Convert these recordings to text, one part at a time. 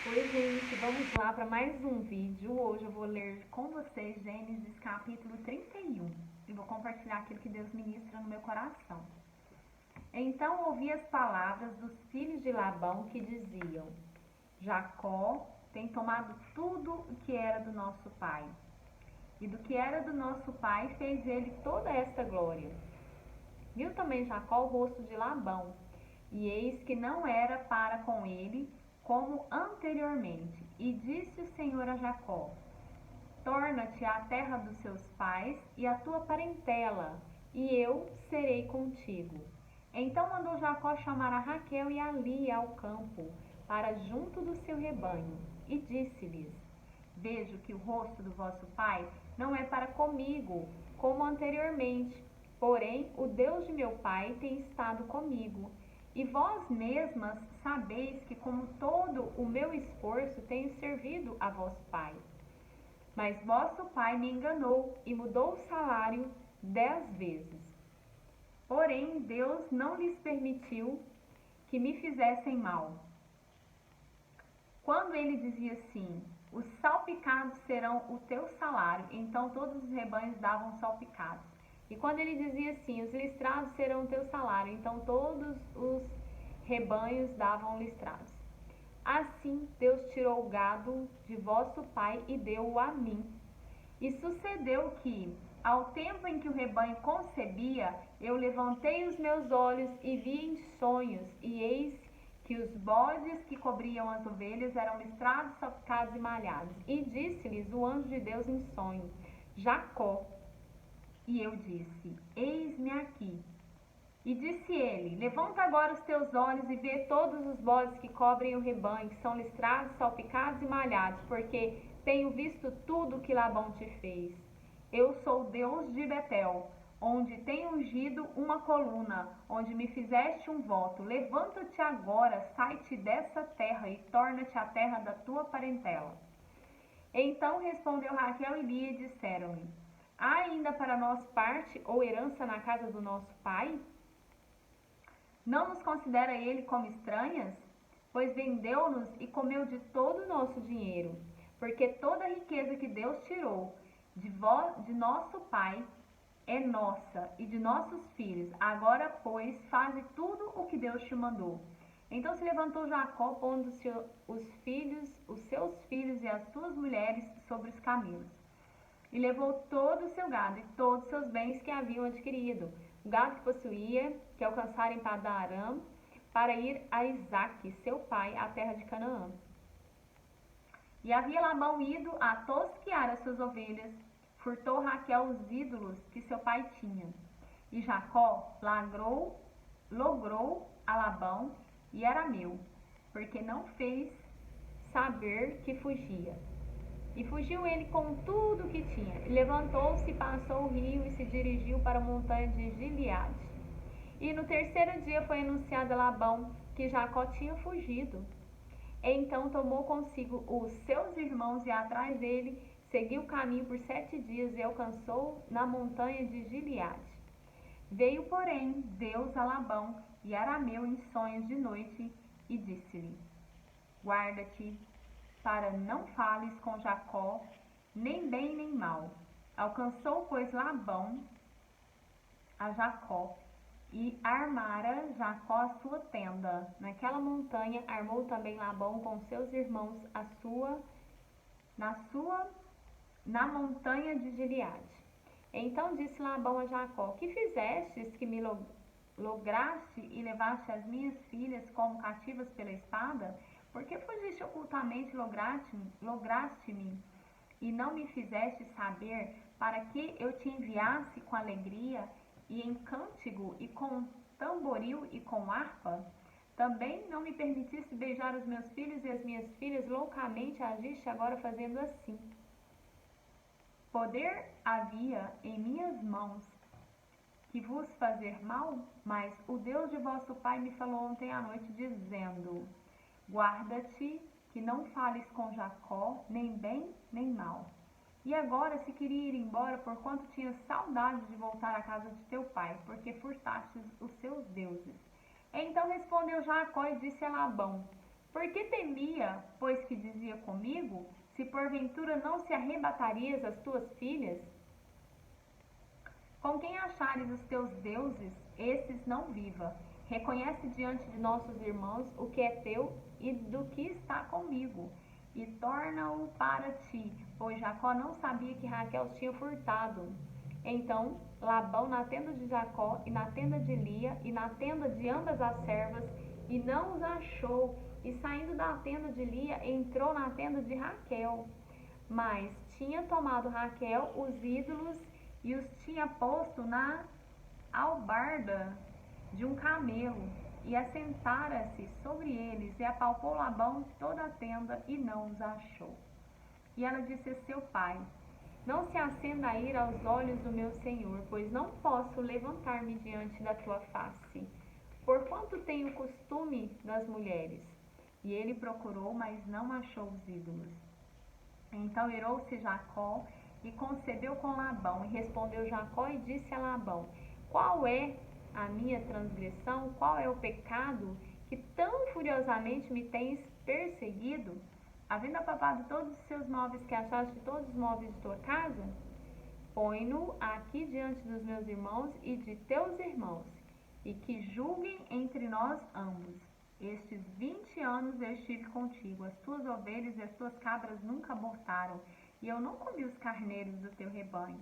Oi, gente, vamos lá para mais um vídeo. Hoje eu vou ler com vocês Gênesis capítulo 31 e vou compartilhar aquilo que Deus ministra no meu coração. Então ouvi as palavras dos filhos de Labão que diziam: Jacó tem tomado tudo o que era do nosso pai, e do que era do nosso pai fez ele toda esta glória. Viu também Jacó o rosto de Labão, e eis que não era para com ele como anteriormente. E disse o Senhor a Jacó: Torna-te à terra dos seus pais e à tua parentela, e eu serei contigo. Então mandou Jacó chamar a Raquel e a Lia ao campo, para junto do seu rebanho, e disse-lhes: Vejo que o rosto do vosso pai não é para comigo, como anteriormente, porém o Deus de meu pai tem estado comigo. E vós mesmas sabeis que com todo o meu esforço tenho servido a vosso pai. Mas vosso pai me enganou e mudou o salário 10 vezes. Porém, Deus não lhes permitiu que me fizessem mal. Quando ele dizia assim: os salpicados serão o teu salário, então todos os rebanhos davam salpicados. E quando ele dizia assim: os listrados serão o teu salário, então todos os rebanhos davam listrados. Assim Deus tirou o gado de vosso pai e deu-o a mim. E sucedeu que, ao tempo em que o rebanho concebia, eu levantei os meus olhos e vi em sonhos, e eis que os bodes que cobriam as ovelhas eram listrados, salpicados e malhados. E disse-lhes o anjo de Deus em sonho: Jacó. E eu disse: Eis-me aqui. E disse ele: Levanta agora os teus olhos e vê todos os bodes que cobrem o rebanho, que são listrados, salpicados e malhados, porque tenho visto tudo o que Labão te fez. Eu sou Deus de Betel, onde tenho ungido uma coluna, onde me fizeste um voto. Levanta-te agora, sai-te dessa terra e torna-te à terra da tua parentela. Então respondeu Raquel e Lia e disseram-lhe: Há ainda para nós parte ou herança na casa do nosso pai? Não nos considera ele como estranhas? Pois vendeu-nos e comeu de todo o nosso dinheiro. Porque toda a riqueza que Deus tirou de nosso pai é nossa e de nossos filhos. Agora, pois, faze tudo o que Deus te mandou. Então se levantou Jacó, pondo os seus filhos e as suas mulheres sobre os camelos. E levou todo o seu gado e todos os seus bens que haviam adquirido, o gado que possuía, que alcançara em Padan-aram, para ir a Isaque, seu pai, à terra de Canaã. E havia Labão ido a tosquear as suas ovelhas, furtou Raquel os ídolos que seu pai tinha. E Jacó logrou a Labão e arameu, porque não fez saber que fugia. E fugiu ele com tudo o que tinha. E levantou-se, passou o rio e se dirigiu para a montanha de Gileade. E no terceiro dia foi anunciado a Labão que Jacó tinha fugido. Então tomou consigo os seus irmãos e atrás dele seguiu o caminho por 7 dias e alcançou na montanha de Gileade. Veio, porém, Deus a Labão e arameu em sonhos de noite e disse-lhe: Guarda-te, para não fales com Jacó, nem bem nem mal. Alcançou, pois, Labão a Jacó e armara Jacó a sua tenda. Naquela montanha armou também Labão com seus irmãos na sua na montanha de Gileade. Então disse Labão a Jacó: Que fizestes que me lograste e levaste as minhas filhas como cativas pela espada? Porque fugiste ocultamente, lograste-me e não me fizeste saber, para que eu te enviasse com alegria e em cântico e com tamboril e com harpa? Também não me permitiste beijar os meus filhos e as minhas filhas, loucamente agiste agora fazendo assim. Poder havia em minhas mãos que vos fazer mal, mas o Deus de vosso pai me falou ontem à noite, dizendo: Guarda-te, que não fales com Jacó, nem bem, nem mal. E agora se queria ir embora, porquanto tinha saudade de voltar à casa de teu pai, porque furtastes os seus deuses. Então respondeu Jacó e disse a Labão: Por que temia, pois que dizia comigo, se porventura não se arrebatarias as tuas filhas? Com quem achares os teus deuses, esses não viva. Reconhece diante de nossos irmãos o que é teu e do que está comigo, e torna-o para ti, pois Jacó não sabia que Raquel tinha furtado. Então Labão, na tenda de Jacó, e na tenda de Lia, e na tenda de ambas as servas, e não os achou, e saindo da tenda de Lia, entrou na tenda de Raquel. Mas tinha tomado Raquel os ídolos e os tinha posto na albarda de um camelo, e assentara-se sobre eles, e apalpou Labão toda a tenda, e não os achou. E ela disse a seu pai: Não se acenda a ira aos olhos do meu senhor, pois não posso levantar-me diante da tua face, porquanto tenho costume das mulheres. E ele procurou, mas não achou os ídolos. Então irou-se Jacó e concebeu com Labão. E respondeu Jacó e disse a Labão: Qual é a minha transgressão? Qual é o pecado que tão furiosamente me tens perseguido? Havendo apalpado todos os seus móveis que achaste, todos os móveis de tua casa, põe-no aqui diante dos meus irmãos e de teus irmãos, e que julguem entre nós ambos. Estes 20 anos eu estive contigo, as tuas ovelhas e as tuas cabras nunca abortaram, e eu não comi os carneiros do teu rebanho.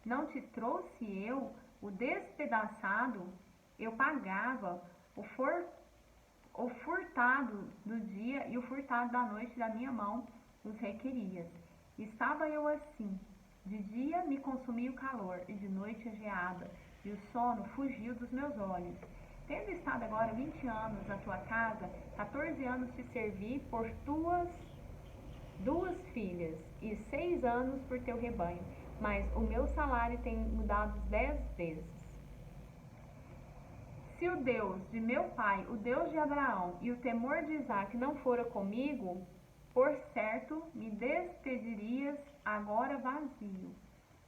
Não te trouxe eu o despedaçado? Eu pagava o furtado do dia e o furtado da noite da minha mão os requerias. Estava eu assim, de dia me consumia o calor, e de noite a geada, e o sono fugiu dos meus olhos. Tendo estado agora 20 anos na tua casa, 14 anos te servi por tuas 2 filhas, e 6 anos por teu rebanho, mas o meu salário tem mudado 10 vezes. Se o Deus de meu pai, o Deus de Abraão e o temor de Isaque não fora comigo, por certo me despedirias agora vazio.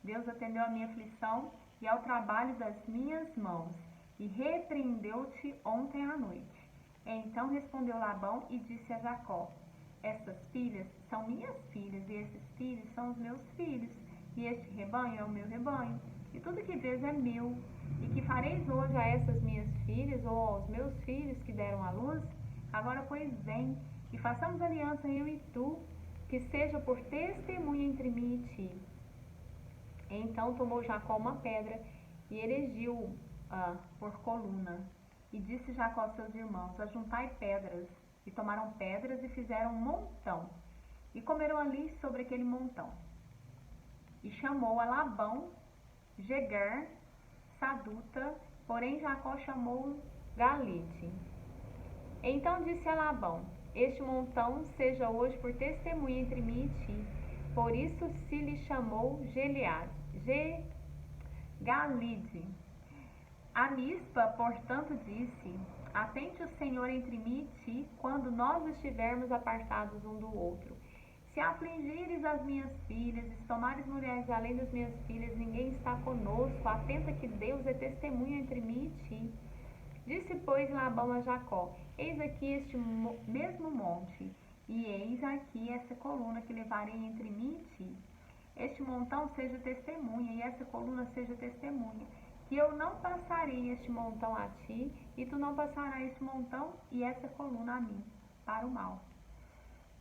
Deus atendeu a minha aflição e ao trabalho das minhas mãos, e repreendeu-te ontem à noite. Então respondeu Labão e disse a Jacó: Estas filhas são minhas filhas, e esses filhos são os meus filhos, e este rebanho é o meu rebanho, e tudo que vês é meu. E que fareis hoje a essas minhas filhas, ou aos meus filhos que deram à luz? Agora, pois, vem, e façamos aliança eu e tu, que seja por testemunha entre mim e ti. Então tomou Jacó uma pedra e erigiu-a por coluna. E disse Jacó aos seus irmãos: Ajuntai pedras. E tomaram pedras e fizeram um montão, e comeram ali sobre aquele montão. E chamou a Labão Jegar Saduta, porém Jacó chamou Galite. Então disse a Labão: Este montão seja hoje por testemunha entre mim e ti. Por isso se lhe chamou Galide. A Mispa, portanto, disse: Atente o Senhor entre mim e ti, quando nós estivermos apartados um do outro. Se afligires as minhas filhas, e se tomares mulheres além das minhas filhas, ninguém está conosco. Atenta que Deus é testemunha entre mim e ti. Disse, pois, Labão a Jacó: Eis aqui este mesmo monte, e eis aqui essa coluna que levarei entre mim e ti. Este montão seja testemunha, e essa coluna seja testemunha, que eu não passarei este montão a ti, e tu não passarás este montão e essa coluna a mim, para o mal.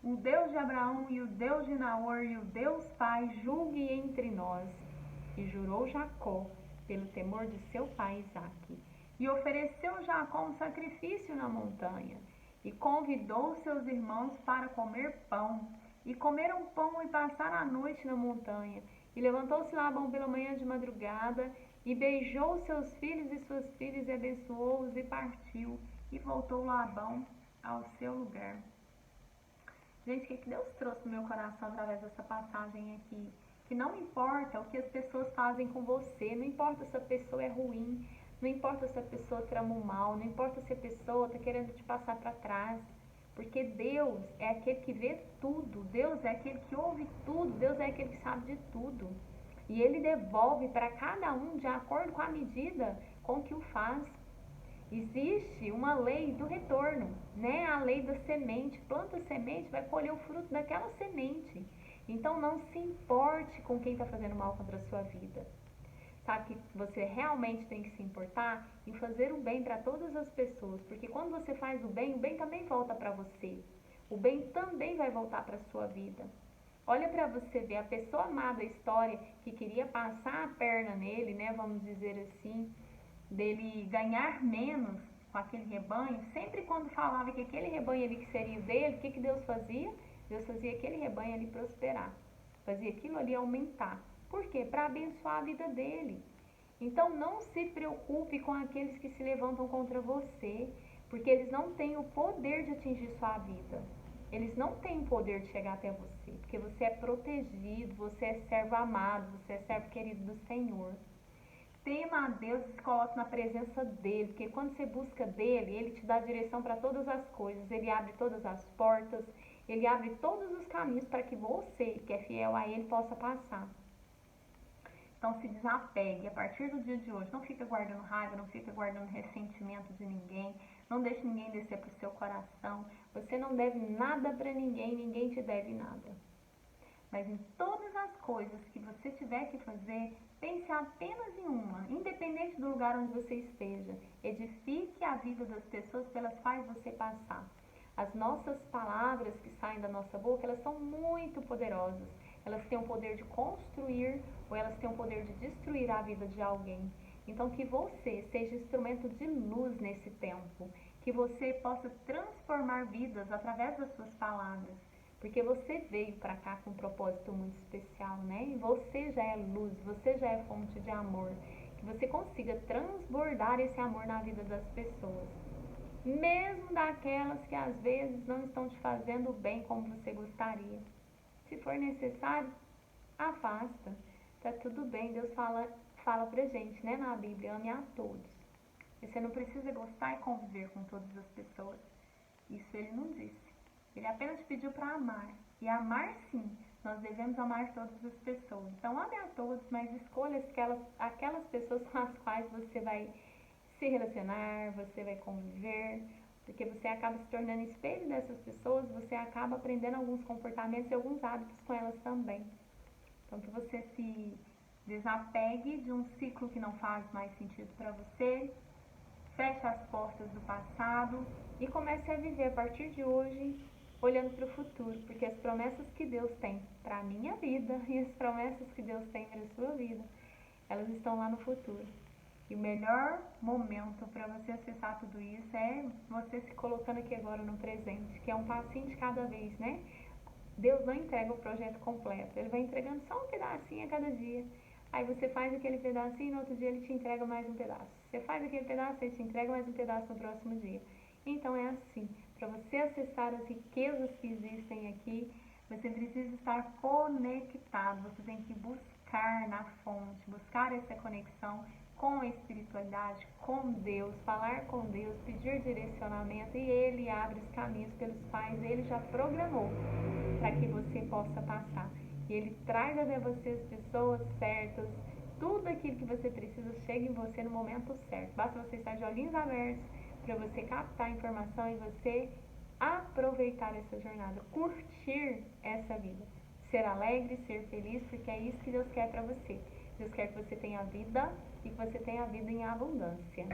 O Deus de Abraão e o Deus de Naor e o Deus Pai julgue entre nós. E jurou Jacó pelo temor de seu pai Isaque. E ofereceu Jacó um sacrifício na montanha, e convidou seus irmãos para comer pão. E comeram pão e passaram a noite na montanha. E levantou-se Labão pela manhã de madrugada, e beijou seus filhos e suas filhas, e abençoou-os, e partiu. E voltou Labão ao seu lugar. Gente, o que Deus trouxe no meu coração através dessa passagem aqui? Que não importa o que as pessoas fazem com você, não importa se a pessoa é ruim, não importa se a pessoa trama o mal, não importa se a pessoa está querendo te passar para trás, porque Deus é aquele que vê tudo, Deus é aquele que ouve tudo, Deus é aquele que sabe de tudo. E Ele devolve para cada um de acordo com a medida com que o faz. Existe uma lei do retorno, né? A lei da semente. Planta semente, vai colher o fruto daquela semente. Então não se importe com quem está fazendo mal contra a sua vida. Sabe que você realmente tem que se importar em fazer o bem para todas as pessoas, porque quando você faz o bem também volta para você. O bem também vai voltar para a sua vida. Olha para você ver, a pessoa amada da história que queria passar a perna nele, né, vamos dizer assim, dele ganhar menos com aquele rebanho, sempre quando falava que aquele rebanho ali que seria o dele, o que Deus fazia? Deus fazia aquele rebanho ali prosperar, fazia aquilo ali aumentar. Por quê? Para abençoar a vida dele. Então não se preocupe com aqueles que se levantam contra você, porque eles não têm o poder de atingir sua vida. Eles não têm o poder de chegar até você, porque você é protegido, você é servo amado, você é servo querido do Senhor. Tema a Deus e se coloque na presença dele, porque quando você busca dele, ele te dá direção para todas as coisas, ele abre todas as portas, ele abre todos os caminhos para que você, que é fiel a ele, possa passar. Então se desapegue a partir do dia de hoje, não fica guardando raiva, não fica guardando ressentimento de ninguém, não deixe ninguém descer para o seu coração, você não deve nada para ninguém, ninguém te deve nada. Mas em todas as coisas que você tiver que fazer, pense apenas em uma, independente do lugar onde você esteja. Edifique a vida das pessoas pelas quais você passar. As nossas palavras que saem da nossa boca, elas são muito poderosas. Elas têm o poder de construir ou elas têm o poder de destruir a vida de alguém. Então que você seja instrumento de luz nesse tempo. Que você possa transformar vidas através das suas palavras. Porque você veio para cá com um propósito muito especial, né? E você já é luz, você já é fonte de amor. Que você consiga transbordar esse amor na vida das pessoas. Mesmo daquelas que às vezes não estão te fazendo bem como você gostaria. Se for necessário, afasta. Tá tudo bem, Deus fala pra gente, né, na Bíblia, ame a todos. Você não precisa gostar e conviver com todas as pessoas. Isso ele não disse. Ele apenas pediu para amar. E amar sim, nós devemos amar todas as pessoas. Então ame a todos, mas escolha aquelas pessoas com as quais você vai se relacionar, você vai conviver, porque você acaba se tornando espelho dessas pessoas, você acaba aprendendo alguns comportamentos e alguns hábitos com elas também. Então que você se desapegue de um ciclo que não faz mais sentido para você, feche as portas do passado e comece a viver a partir de hoje olhando para o futuro, porque as promessas que Deus tem para a minha vida e as promessas que Deus tem para a sua vida, elas estão lá no futuro. E o melhor momento para você acessar tudo isso é você se colocando aqui agora no presente, que é um passinho de cada vez, né? Deus não entrega o projeto completo, Ele vai entregando só um pedacinho a cada dia. Aí você faz aquele pedacinho e no outro dia Ele te entrega mais um pedaço. Você faz aquele pedaço, Ele te entrega mais um pedaço no próximo dia. Então é assim, para você acessar as riquezas que existem aqui, você precisa estar conectado, você tem que buscar na fonte, buscar essa conexão com a espiritualidade, com Deus, falar com Deus, pedir direcionamento e Ele abre os caminhos pelos quais Ele já programou para que você possa passar. E Ele traz até você as pessoas certas, tudo aquilo que você precisa chega em você no momento certo. Basta você estar de olhinhos abertos para você captar a informação e você aproveitar essa jornada, curtir essa vida, ser alegre, ser feliz, porque é isso que Deus quer para você. Deus quer que você tenha vida e que você tenha vida em abundância.